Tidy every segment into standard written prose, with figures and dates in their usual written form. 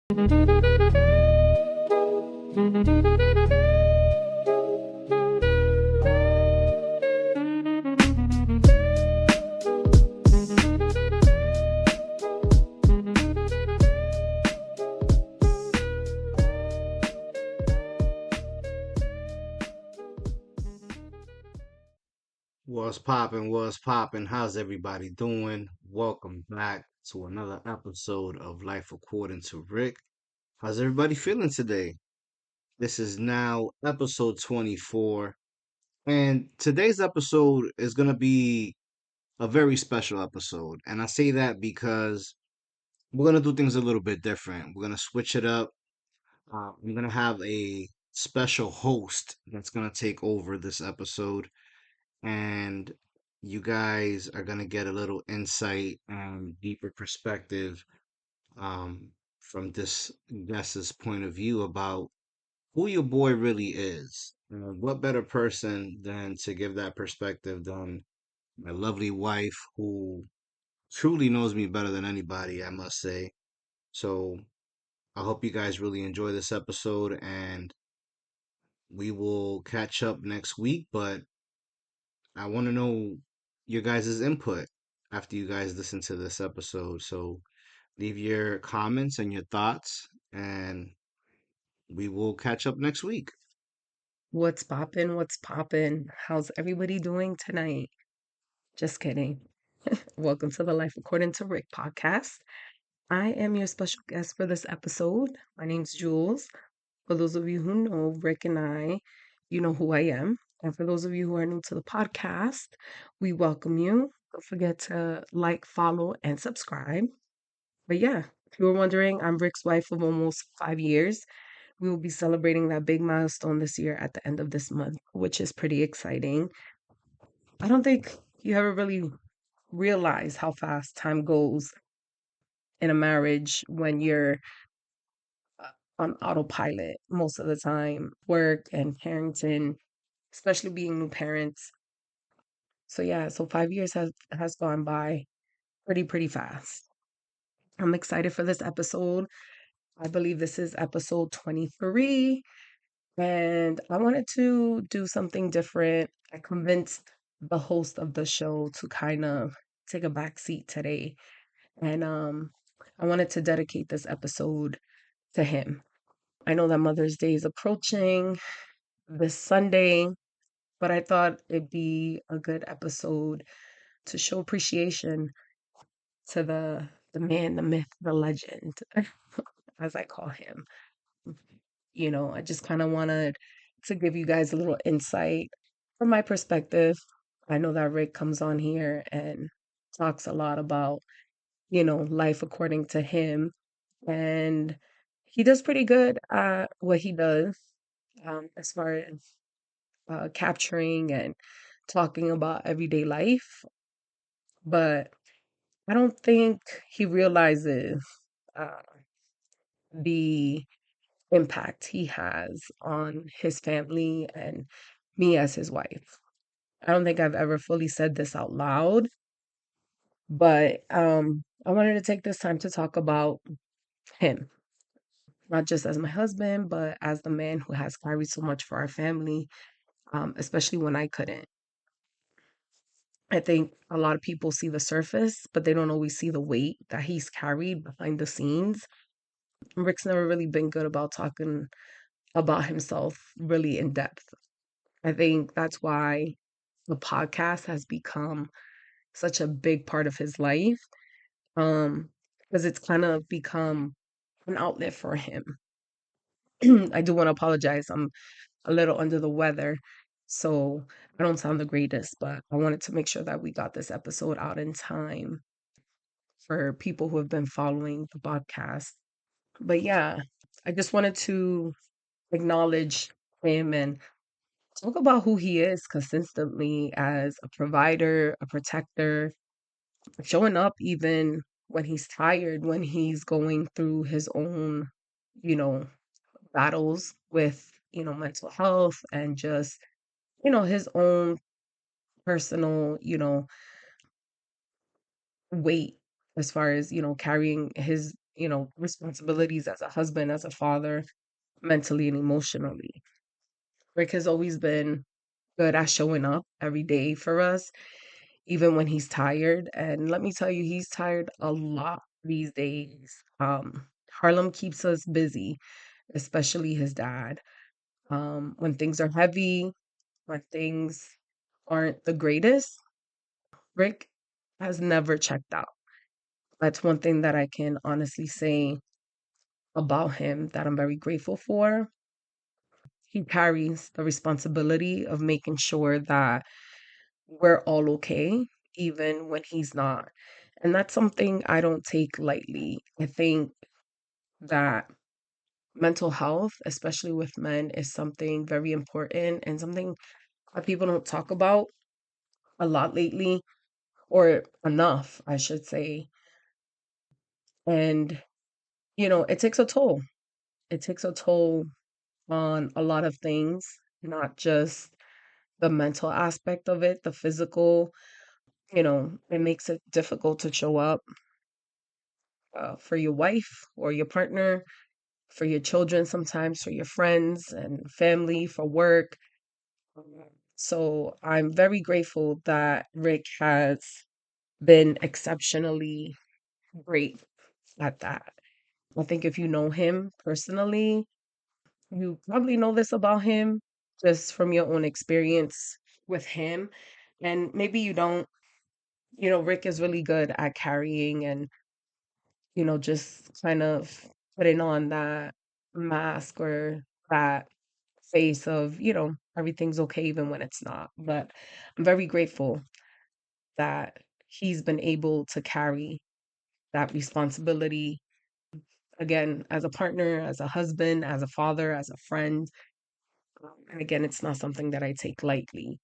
What's poppin'? What's poppin'? How's everybody doing? Welcome back to another episode of Life According to Rick. How's everybody feeling today? This is now episode 24, and today's episode is going to be a very special episode. And I say that because we're going to do things a little bit different. We're going to switch it up. I'm going to have a special host that's going to take over this episode, and you guys are going to get a little insight and deeper perspective um, from this guest's point of view about who your boy really is. What better person than to give that perspective than my lovely wife, who truly knows me better than anybody, I must say. So I hope you guys really enjoy this episode, and we will catch up next week. But I want to know your guys' input after you guys listen to this episode. So leave your comments and your thoughts, and we will catch up next week. What's poppin'? What's poppin'? How's everybody doing tonight? Just kidding. Welcome to the Life According to Rick podcast. I am your special guest for this episode. My name's Jules. For those of you who know Rick and I, you know who I am. And for those of you who are new to the podcast, we welcome you. Don't forget to like, follow, and subscribe. But yeah, if you were wondering, I'm Rick's wife of almost 5 years. We will be celebrating that big milestone this year at the end of this month, which is pretty exciting. I don't think you ever really realize how fast time goes in a marriage when you're on autopilot most of the time, work and parenting, especially being new parents. So yeah, so 5 years has gone by pretty fast. I'm excited for this episode. I believe this is episode 23. And I wanted to do something different. I convinced the host of the show to kind of take a back seat today. And I wanted to dedicate this episode to him. I know that Mother's Day is approaching this Sunday, but I thought it'd be a good episode to show appreciation to the man, the myth, the legend, as I call him. I just kind of wanted to give you guys a little insight from my perspective. I know that Rick comes on here and talks a lot about, life according to him. And he does pretty good at what he does, as far as capturing and talking about everyday life. But I don't think he realizes uh, the impact he has on his family and me as his wife. I don't think I've ever fully said this out loud, but I wanted to take this time to talk about him, not just as my husband, but as the man who has carried so much for our family, especially when I couldn't. I think a lot of people see the surface, but they don't always see the weight that he's carried behind the scenes. Rick's never really been good about talking about himself really in depth. I think that's why the podcast has become such a big part of his life, um, because it's kind of become an outlet for him. I do want to apologize. I'm a little under the weather, so I don't sound the greatest, but I wanted to make sure that we got this episode out in time for people who have been following the podcast. But yeah, I just wanted to acknowledge him and talk about who he is consistently as a provider, a protector, showing up even when he's tired, when he's going through his own, you know, battles with, mental health and just, his own personal, weight as far as, carrying his, responsibilities as a husband, as a father, mentally and emotionally. Rick has always been good at showing up every day for us, even when he's tired. And let me tell you, he's tired a lot these days. Harlem keeps us busy, especially his dad. When things are heavy, when things aren't the greatest, Rick has never checked out. That's one thing that I can honestly say about him that I'm very grateful for. He carries the responsibility of making sure that we're all okay, even when he's not. And that's something I don't take lightly. I think that mental health, especially with men, is something very important and something that people don't talk about a lot lately, or enough, I should say. And, it takes a toll. It takes a toll on a lot of things, not just the mental aspect of it, the physical. It makes it difficult to show up for your wife or your partner, for your children, sometimes for your friends and family, for work. So I'm very grateful that Rick has been exceptionally great at that. I think if you know him personally, you probably know this about him just from your own experience with him. And maybe you don't. Rick is really good at carrying and, just kind of putting on that mask or that face of, everything's okay even when it's not. But I'm very grateful that he's been able to carry that responsibility again as a partner, as a husband, as a father, as a friend. And again, it's not something that I take lightly.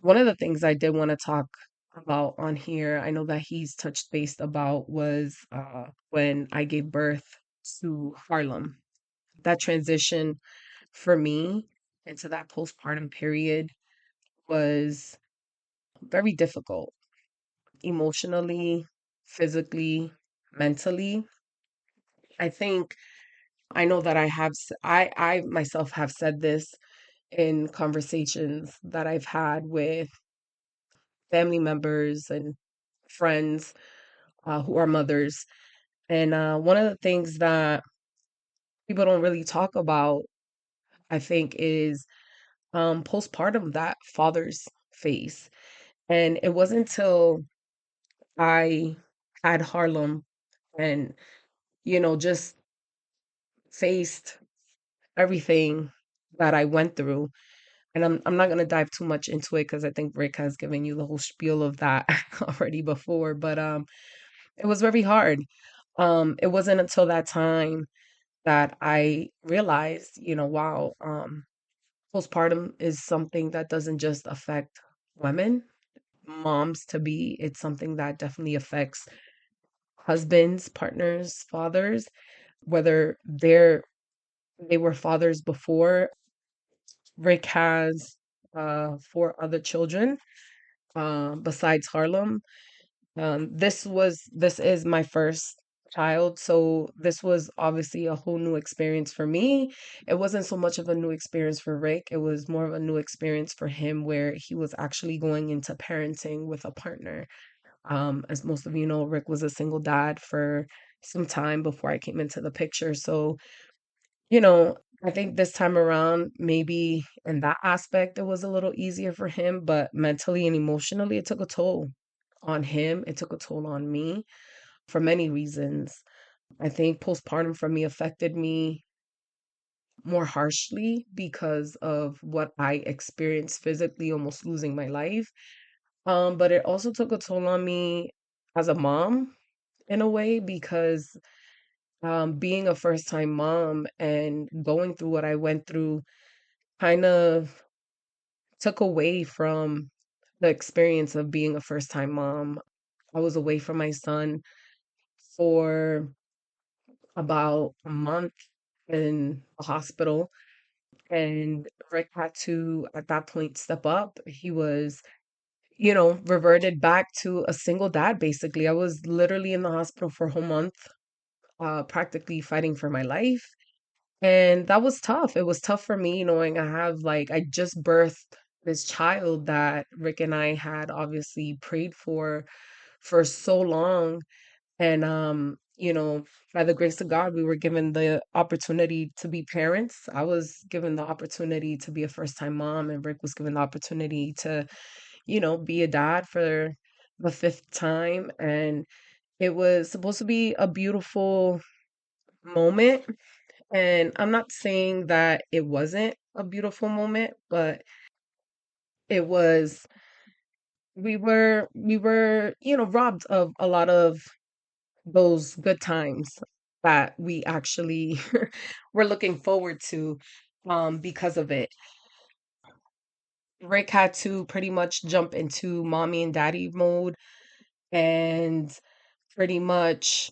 One of the things I did want to talk about on here, I know that he's touched base about, was when I gave birth to Harlem. That transition for me into that postpartum period was very difficult emotionally, physically, mentally. I think I know that I myself have said this in conversations that I've had with family members and friends who are mothers. And one of the things that people don't really talk about, I think, is postpartum, that father's phase. And it wasn't until I had Harlem and, just faced everything that I went through. And I'm not gonna dive too much into it because I think Rick has given you the whole spiel of that already before. But it was very hard. It wasn't until that time that I realized, wow, postpartum is something that doesn't just affect women, moms to be. It's something that definitely affects husbands, partners, fathers, whether they were fathers before. Rick has four other children besides Harlem. This is my first child, so this was obviously a whole new experience for me. It wasn't so much of a new experience for Rick, it was more of a new experience for him where he was actually going into parenting with a partner. As most of you know, Rick was a single dad for some time before I came into the picture. So, you know, I think this time around, maybe in that aspect, it was a little easier for him, but mentally and emotionally, it took a toll on him. It took a toll on me for many reasons. I think postpartum for me affected me more harshly because of what I experienced physically, almost losing my life. But it also took a toll on me as a mom in a way because being a first time mom and going through what I went through kind of took away from the experience of being a first time mom. I was away from my son for about a month in the hospital, and Rick had to, at that point, step up. He was, reverted back to a single dad, basically. I was literally in the hospital for a whole month, practically fighting for my life. And that was tough. It was tough for me knowing I just birthed this child that Rick and I had obviously prayed for so long. And, by the grace of God, we were given the opportunity to be parents. I was given the opportunity to be a first time mom, and Rick was given the opportunity to, be a dad for the fifth time. And it was supposed to be a beautiful moment. And I'm not saying that it wasn't a beautiful moment, but it was, we were, robbed of a lot of those good times that we actually were looking forward to because of it. Rick had to pretty much jump into mommy and daddy mode and pretty much,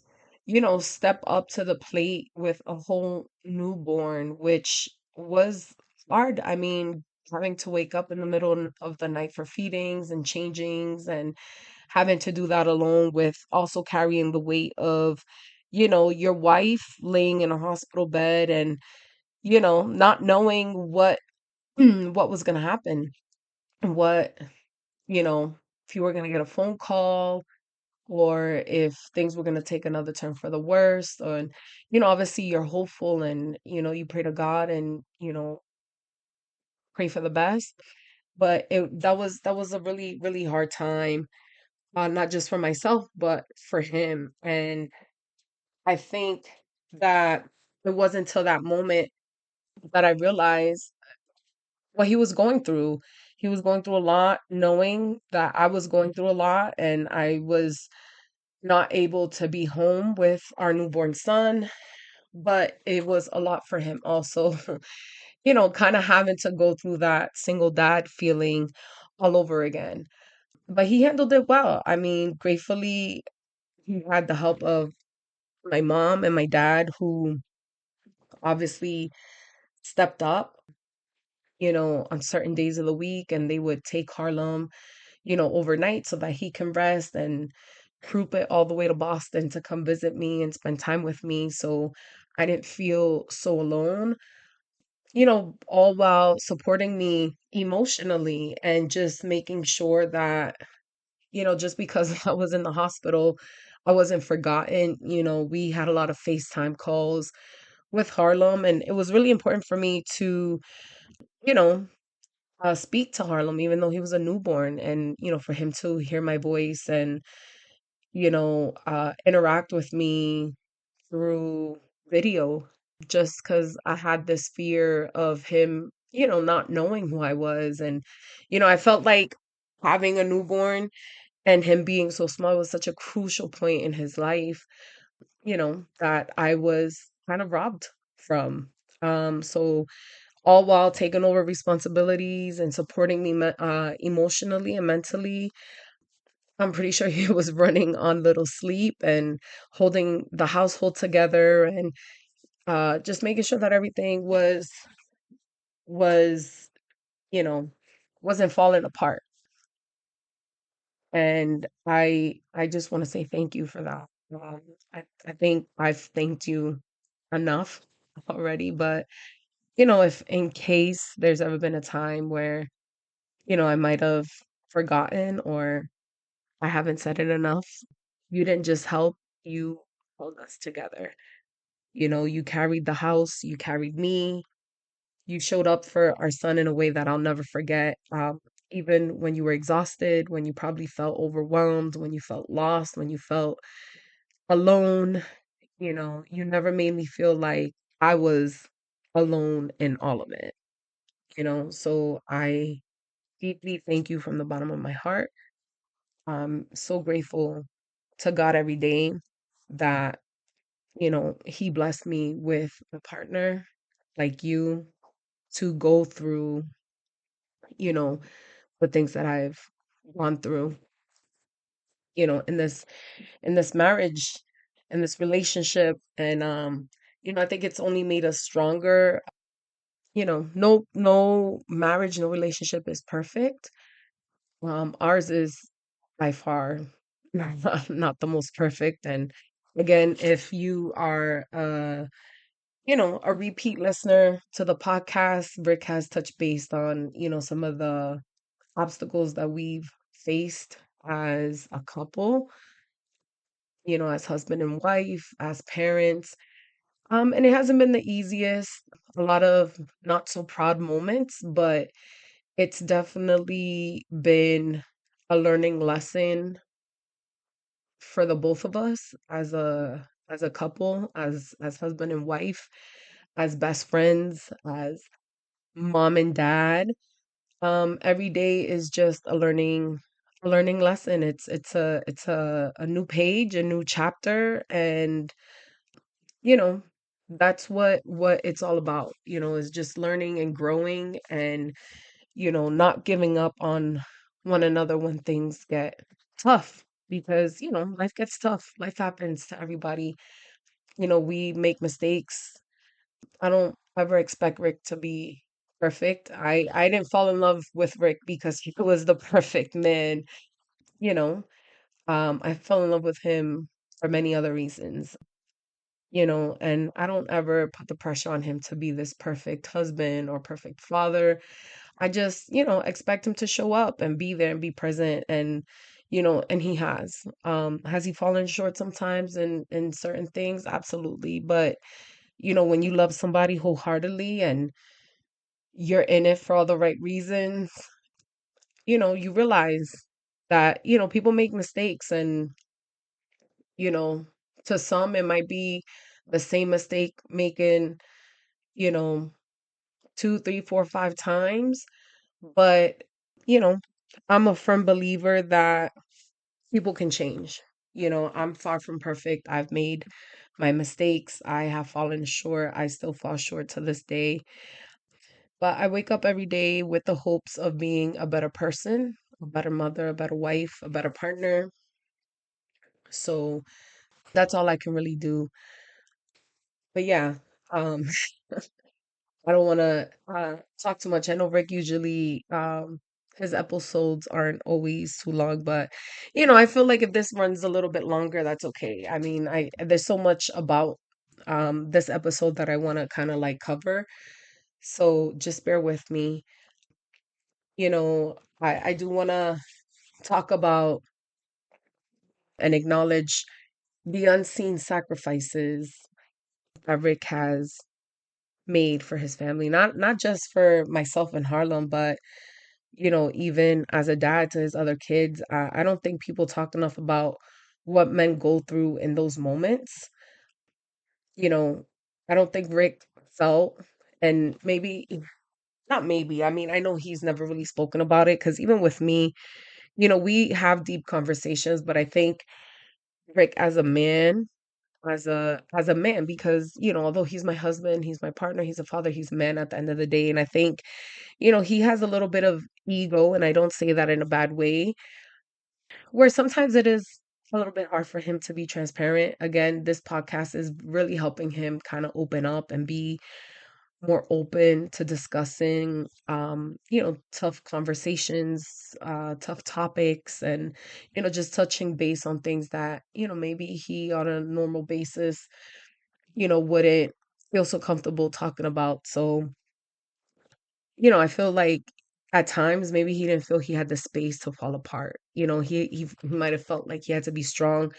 step up to the plate with a whole newborn, which was hard. I mean, having to wake up in the middle of the night for feedings and changings and having to do that alone with also carrying the weight of, your wife laying in a hospital bed and, not knowing what what was going to happen, what, you know, if you were going to get a phone call or if things were going to take another turn for the worst. Or, and, obviously you're hopeful and, you pray to God and, pray for the best. But that was a really, really hard time, not just for myself, but for him. And I think that it wasn't until that moment that I realized what he was going through. He was going through a lot, knowing that I was going through a lot, and I was not able to be home with our newborn son. But it was a lot for him also, kind of having to go through that single dad feeling all over again. But he handled it well. I mean, gratefully, he had the help of my mom and my dad, who obviously stepped up, on certain days of the week, and they would take Harlem, overnight so that he can rest and troop it all the way to Boston to come visit me and spend time with me. So I didn't feel so alone, all while supporting me emotionally and just making sure that, just because I was in the hospital, I wasn't forgotten. We had a lot of FaceTime calls with Harlem, and it was really important for me to, you know, speak to Harlem, even though he was a newborn, and, for him to hear my voice and, interact with me through video, just because I had this fear of him, not knowing who I was. And, I felt like having a newborn and him being so small was such a crucial point in his life, that I was kind of robbed from. So all while taking over responsibilities and supporting me emotionally and mentally. I'm pretty sure he was running on little sleep and holding the household together and just making sure that everything was you know wasn't falling apart. And I just want to say thank you for that. I think I've thanked you enough already, but if in case there's ever been a time where I might have forgotten or I haven't said it enough, you didn't just help, you held us together. You carried the house, you carried me, you showed up for our son in a way that I'll never forget. Even when you were exhausted, when you probably felt overwhelmed, when you felt lost, when you felt alone, you never made me feel like I was alone in all of it, So I deeply thank you from the bottom of my heart. I'm so grateful to God every day that, He blessed me with a partner like you to go through, you know, the things that I've gone through, in this marriage, in this relationship. And I think it's only made us stronger. No marriage, no relationship is perfect. Ours is by far not the most perfect, and Again, if you are a repeat listener to the podcast, Rick has touched base on, some of the obstacles that we've faced as a couple, as husband and wife, as parents. And it hasn't been the easiest, a lot of not so proud moments, but it's definitely been a learning lesson for the both of us as a couple, as husband and wife, as best friends, as mom and dad. Every day is just a learning lesson. It's a new page, a new chapter, and you know, that's what it's all about, is just learning and growing and, not giving up on one another when things get tough because, life gets tough. Life happens to everybody. We make mistakes. I don't ever expect Rick to be perfect. I didn't fall in love with Rick because he was the perfect man, you know. I fell in love with him for many other reasons, and I don't ever put the pressure on him to be this perfect husband or perfect father. I just, expect him to show up and be there and be present and he has. Has he fallen short sometimes in certain things? Absolutely. But, when you love somebody wholeheartedly and you're in it for all the right reasons, you realize that, people make mistakes and, you know, to some it might be the same mistake making, you know, two, three, four, five times. But, you know, I'm a firm believer that people can change. I'm far from perfect. I've made my mistakes. I have fallen short. I still fall short to this day. But I wake up every day with the hopes of being a better person, a better mother, a better wife, a better partner. So that's all I can really do. But yeah, um, I don't want to talk too much. I know Rick usually his episodes aren't always too long, but I feel like if this runs a little bit longer, that's okay. I mean, I there's so much about this episode that I want to kind of like cover. So just bear with me. I do want to talk about and acknowledge the unseen sacrifices that Rick has made for his family, not just for myself and Harlem, but even as a dad to his other kids. I don't think people talk enough about what men go through in those moments. You know, I don't think Rick felt, and maybe, not maybe, I mean, I know he's never really spoken about it because even with me, we have deep conversations, but I think Rick as a man, as a man, because, although he's my husband, he's my partner, he's a father, he's a man at the end of the day. And I think, he has a little bit of ego, and I don't say that in a bad way, where sometimes it is a little bit hard for him to be transparent. Again, this podcast is really helping him kind of open up and be more open to discussing, tough conversations, tough topics, and, just touching base on things that, maybe he on a normal basis, wouldn't feel so comfortable talking about. So, I feel like at times maybe he didn't feel he had the space to fall apart. He might have felt like he had to be strong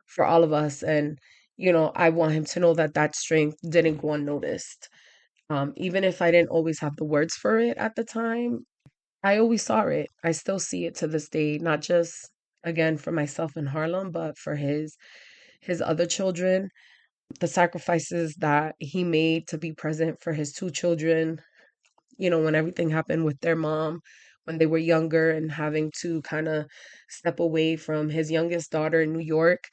for all of us, and I want him to know that that strength didn't go unnoticed. Even if I didn't always have the words for it at the time, I always saw it. I still see it to this day, not just again for myself in Harlem, but for his other children. The sacrifices that he made to be present for his two children, when everything happened with their mom when they were younger and having to kind of step away from his youngest daughter in New York.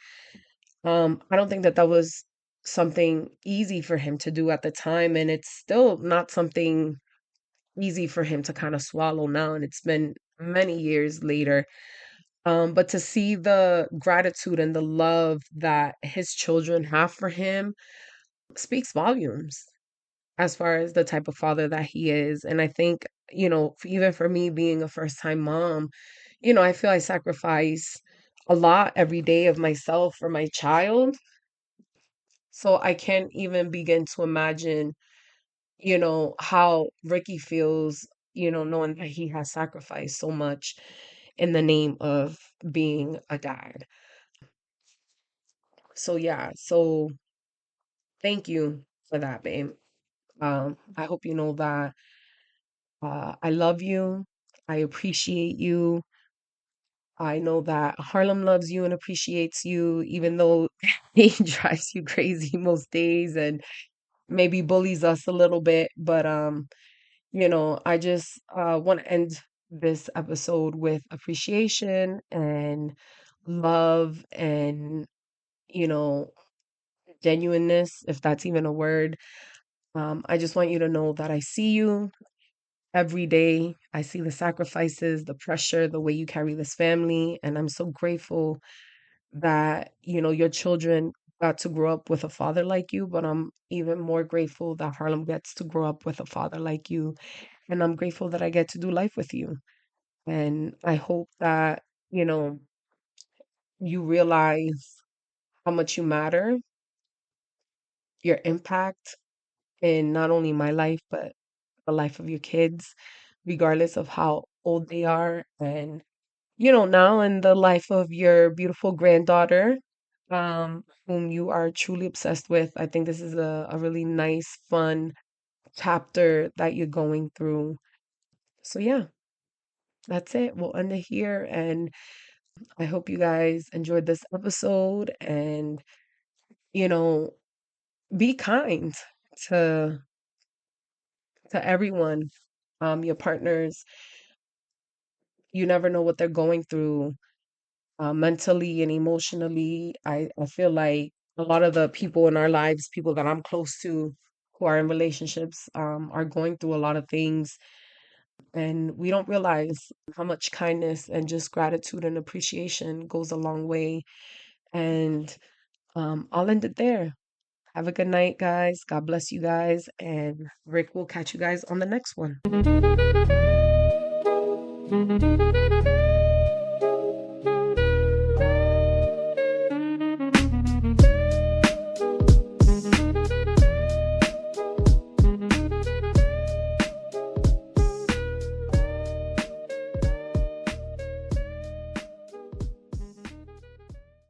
I don't think that that was something easy for him to do at the time, and it's still not something easy for him to kind of swallow now, and it's been many years later. But to see the gratitude and the love that his children have for him speaks volumes as far as the type of father that he is. And I think, even for me being a first time mom, I feel I sacrifice a lot every day of myself or my child. So I can't even begin to imagine, how Ricky feels, knowing that he has sacrificed so much in the name of being a dad. So yeah, so thank you for that, babe. I hope you know that I love you. I appreciate you. I know that Harlem loves you and appreciates you, even though he drives you crazy most days and maybe bullies us a little bit. But I just want to end this episode with appreciation and love and, you know, genuineness, if that's even a word. I just want you to know that I see you every day. I see the sacrifices, the pressure, the way you carry this family. And I'm so grateful that, your children got to grow up with a father like you, but I'm even more grateful that Harlem gets to grow up with a father like you. And I'm grateful that I get to do life with you. And I hope that, you know, you realize how much you matter, your impact in not only my life, but the life of your kids, regardless of how old they are. And, now in the life of your beautiful granddaughter, whom you are truly obsessed with. I think this is a really nice, fun chapter that you're going through. So, yeah, that's it. We'll end it here. And I hope you guys enjoyed this episode and, you know, be kind to everyone, your partners. You never know what they're going through mentally and emotionally. I feel like a lot of the people in our lives, people that I'm close to who are in relationships, are going through a lot of things. And we don't realize how much kindness and just gratitude and appreciation goes a long way. And I'll end it there. Have a good night, guys. God bless you guys. And Rick will catch you guys on the next one.